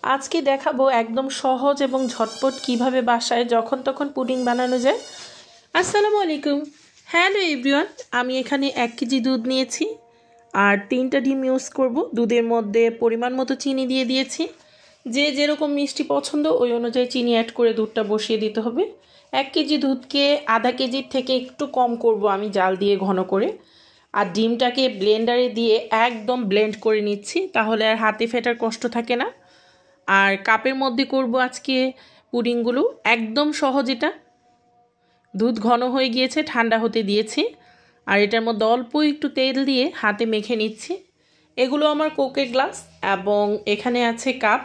আজকে দেখাবো একদম সহজ এবং ঝটপট কিভাবে বাসায় যখন তখন পুডিং বানানো যায়। আসসালামু আলাইকুম, হ্যালো এভরিওয়ান। আমি এখানে 1 কেজি দুধ নিয়েছি আর 3টা ডিম ইউজ করব। দুধের মধ্যে পরিমাণ মতো চিনি দিয়ে দিয়েছি। যে যেরকম মিষ্টি পছন্দ ওই অনুযায়ী চিনি অ্যাড করে দুধটা বসিয়ে দিতে হবে। 1 কেজি দুধকে আধা কেজির থেকে একটু কম করব আমি জাল দিয়ে ঘন করে। আর ডিমটাকে ব্লেন্ডারে দিয়ে একদম ব্লেন্ড করে নিচ্ছি, তাহলে আর হাতে ফেটার কষ্ট থাকে না। আর কাপের মধ্যে করব আজকে পুডিংগুলো, একদম সহজ এটা। দুধ ঘন হয়ে গিয়েছে, ঠান্ডা হতে দিয়েছি। আর এটার মধ্যে অল্প একটু তেল দিয়ে হাতে মেখে নিচ্ছি। এগুলো আমার কোকের গ্লাস এবং এখানে আছে কাপ।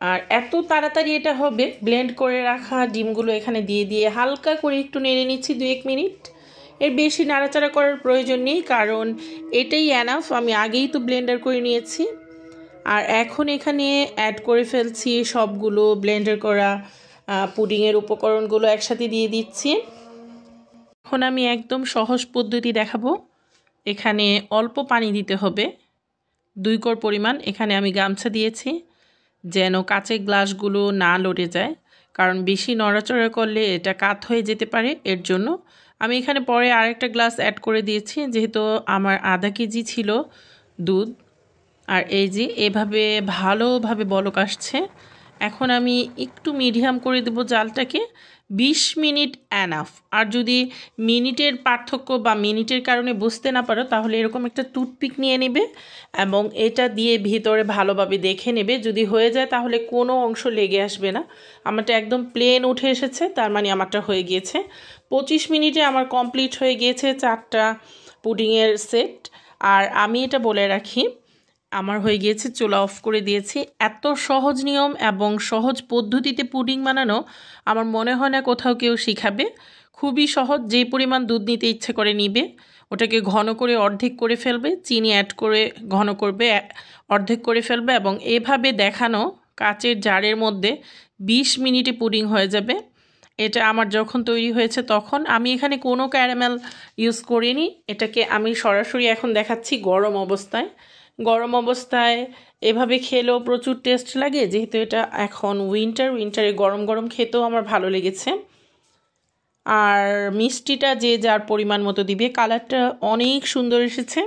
আর এত তাড়াতাড়ি এটা হবে, ব্লেন্ড করে রাখা ডিমগুলো এখানে দিয়ে দিয়ে হালকা করে একটু নেড়ে নিচ্ছি 2-1 মিনিট। এর বেশি নাড়াচাড়া করার প্রয়োজন নেই, কারণ এটাই এনাফ। আমি আগেই তো ব্লেন্ডার করে নিয়েছি। আর এখন এখানে অ্যাড করে ফেলছি সবগুলো ব্লেন্ডার করা পুডিংয়ের উপকরণগুলো একসাথে দিয়ে দিচ্ছি। এখন আমি একদম সহজ পদ্ধতি দেখাবো। এখানে অল্প পানি দিতে হবে, 2 কোর পরিমাণ। এখানে আমি গামছা দিয়েছি যেন কাচের গ্লাসগুলো না লড়ে যায়, কারণ বেশি নড়াচড়া করলে এটা কাত হয়ে যেতে পারে। এর জন্য আমি এখানে পরে আরেকটা গ্লাস অ্যাড করে দিয়েছি, যেহেতু আমার আধা কেজি ছিল দুধ। আর এই যে এভাবে ভালোভাবে বলক আসছে। এখন আমি একটু মিডিয়াম করে দেব জালটাকে। 20 মিনিট এনাফ। আর যদি মিনিটের পার্থক্য বা মিনিটের কারণে বুঝতে না পারো, তাহলে এরকম একটা টুথপিক নিয়ে নেবে এবং এটা দিয়ে ভিতরে ভালোভাবে দেখে নেবে। যদি হয়ে যায় তাহলে কোনো অংশ লেগে আসবে না। আমারটা একদম প্লেন উঠে এসেছে, তার মানে আমারটা হয়ে গিয়েছে। 25 মিনিটে আমার কমপ্লিট হয়ে গিয়েছে 4টা পুডিংয়ের সেট। আর আমি এটা বলে রাখি, আমার হয়ে গিয়েছে, চুলা অফ করে দিয়েছি। এত সহজ নিয়ম এবং সহজ পদ্ধতিতে পুডিং বানানো আমার মনে হয় না কোথাও কেউ শিখাবে। খুবই সহজ। যেই পরিমাণ দুধ নিতে ইচ্ছে করে নিবে, ওটাকে ঘন করে অর্ধেক করে ফেলবে, চিনি অ্যাড করে ঘন করবে, অর্ধেক করে ফেলবে এবং এভাবে দেখানো কাচের জারের মধ্যে 20 মিনিটে পুডিং হয়ে যাবে। এটা আমার যখন তৈরি হয়েছে তখন। আমি এখানে কোনো ক্যারামেল ইউজ করিনি। এটাকে আমি সরাসরি এখন দেখাচ্ছি গরম অবস্থায়। গরম অবস্থায় এভাবে খেলেও প্রচুর টেস্ট লাগে। যেহেতু এটা এখন উইন্টারে গরম গরম খেতেও আমার ভালো লেগেছে। আর মিষ্টিটা যে যার পরিমাণ মতো দিবে। কালারটা অনেক সুন্দর এসেছে।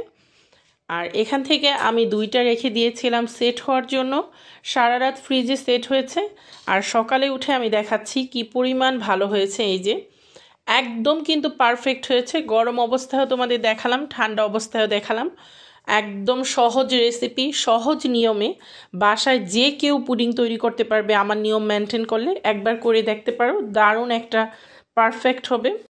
আর এখান থেকে আমি 2টা রেখে দিয়েছিলাম সেট হওয়ার জন্য। সারা রাত ফ্রিজে সেট হয়েছে। আর সকালে উঠে আমি দেখাচ্ছি কি পরিমাণ ভালো হয়েছে। এই যে একদম কিন্তু পারফেক্ট হয়েছে। গরম অবস্থায়ও তোমাদের দেখালাম, ঠান্ডা অবস্থায়ও দেখালাম। একদম সহজ রেসিপি, সহজ নিয়মে বাসায় যে কেউ পুডিং তৈরি করতে পারবে। আমার নিয়ম মেনটেন করলে একবার করে দেখতে পারো, দারুণ একটা পারফেক্ট হবে।